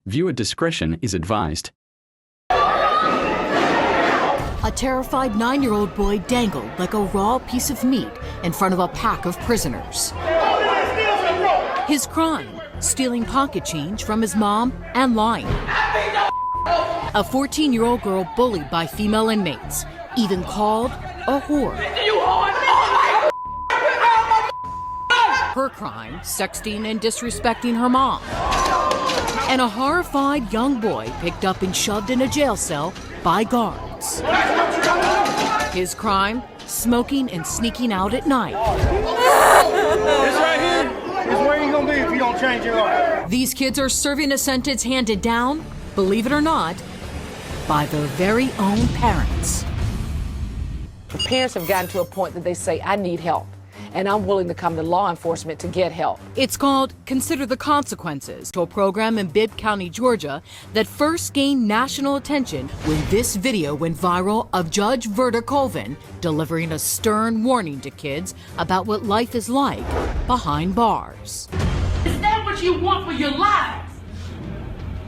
Viewer discretion is advised. A terrified 9-year-old boy dangled like a raw piece of meat in front of a pack of prisoners. His crime, stealing pocket change from his mom and lying. A 14-year-old girl bullied by female inmates, even called a whore. Her crime, sexting and disrespecting her mom. And a horrified young boy picked up and shoved in a jail cell by guards. His crime, smoking and sneaking out at night. This right here is where you're gonna be if you don't change your life. These kids are serving a sentence handed down, believe it or not, by their very own parents. The parents have gotten to a point that they say, I need help, and I'm willing to come to law enforcement to get help. It's called Consider the Consequences, a program in Bibb County, Georgia, that first gained national attention when this video went viral of Judge Verda Colvin delivering a stern warning to kids about what life is like behind bars. Is that what you want for your lives?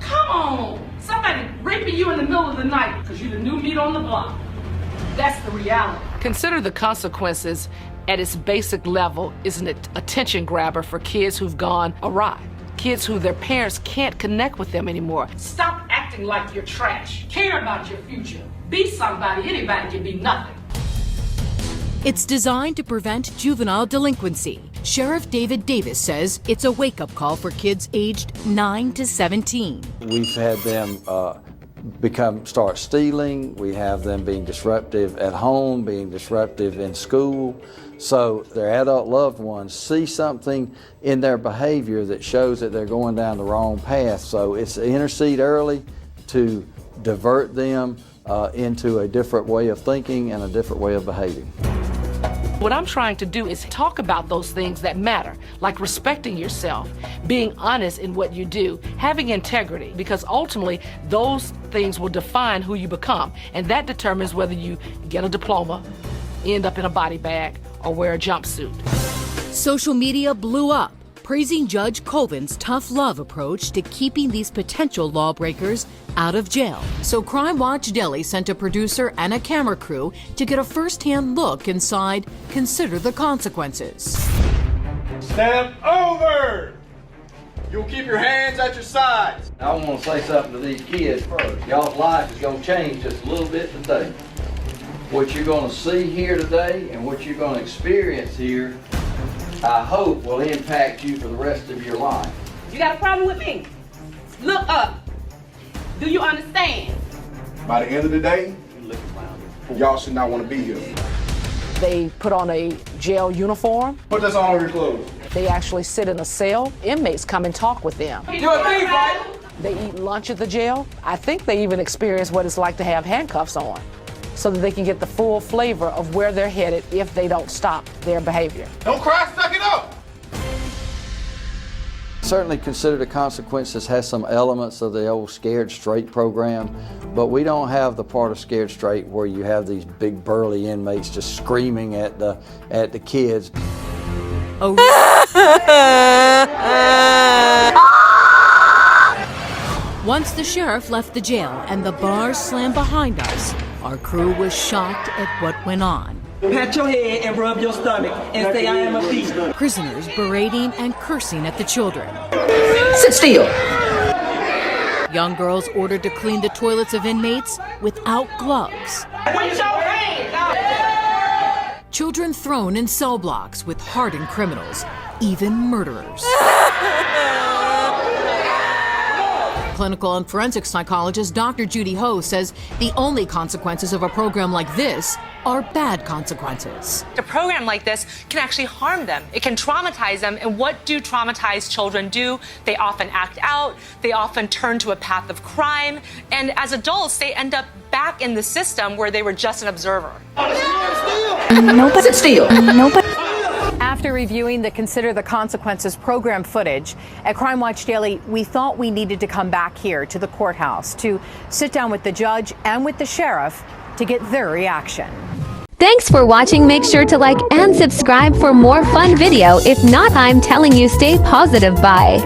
Come on. Somebody raping you in the middle of the night because you're the new meat on the block. That's the reality. Consider the Consequences at its basic level is an attention grabber for kids who've gone awry. Kids who their parents can't connect with them anymore. Stop acting like you're trash. Care about your future. Be somebody. Anybody can be nothing. It's designed to prevent juvenile delinquency. Sheriff David Davis says it's a wake-up call for kids aged 9 to 17. We've had them start stealing. We have them being disruptive at home, being disruptive in school. So their adult loved ones see something in their behavior that shows that they're going down the wrong path. So it's intercede early to divert them into a different way of thinking and a different way of behaving. What I'm trying to do is talk about those things that matter, like respecting yourself, being honest in what you do, having integrity, because ultimately those things will define who you become, and that determines whether you get a diploma, end up in a body bag, or wear a jumpsuit. Social media blew up, praising Judge Colvin's tough love approach to keeping these potential lawbreakers out of jail. So Crime Watch Delhi sent a producer and a camera crew to get a first-hand look inside Consider the Consequences. Step over! You'll keep your hands at your sides. I want to say something to these kids first. Y'all's life is going to change just a little bit today. What you're going to see here today and what you're going to experience here, I hope will impact you for the rest of your life. You got a problem with me? Look up. Do you understand? By the end of the day, y'all should not want to be here. They put on a jail uniform. Put this on your clothes. They actually sit in a cell. Inmates come and talk with them. You're a thief, right? They eat lunch at the jail. I think they even experience what it's like to have handcuffs on, so that they can get the full flavor of where they're headed if they don't stop their behavior. Don't cry, suck it up! Certainly Consider the Consequences has some elements of the old Scared Straight program, but we don't have the part of Scared Straight where you have these big burly inmates just screaming at the kids. Oh. Once the sheriff left the jail and the bars slammed behind us, our crew was shocked at what went on. Pat your head and rub your stomach and say, I am a thief. Prisoners berating and cursing at the children. Sit still. Young girls ordered to clean the toilets of inmates without gloves. Put your hands out. Children thrown in cell blocks with hardened criminals, even murderers. Clinical and forensic psychologist Dr. Judy Ho says the only consequences of a program like this are bad consequences. A program like this can actually harm them. It can traumatize them. And what do traumatized children do? They often act out. They often turn to a path of crime. And as adults, they end up back in the system where they were just an observer. Nobody. Sit still. Nobody. After reviewing the Consider the Consequences program footage at Crime Watch Daily, we thought we needed to come back here to the courthouse to sit down with the judge and with the sheriff to get their reaction. Thanks for watching. Make sure to like and subscribe for more fun video. If not, I'm telling you, stay positive. Bye.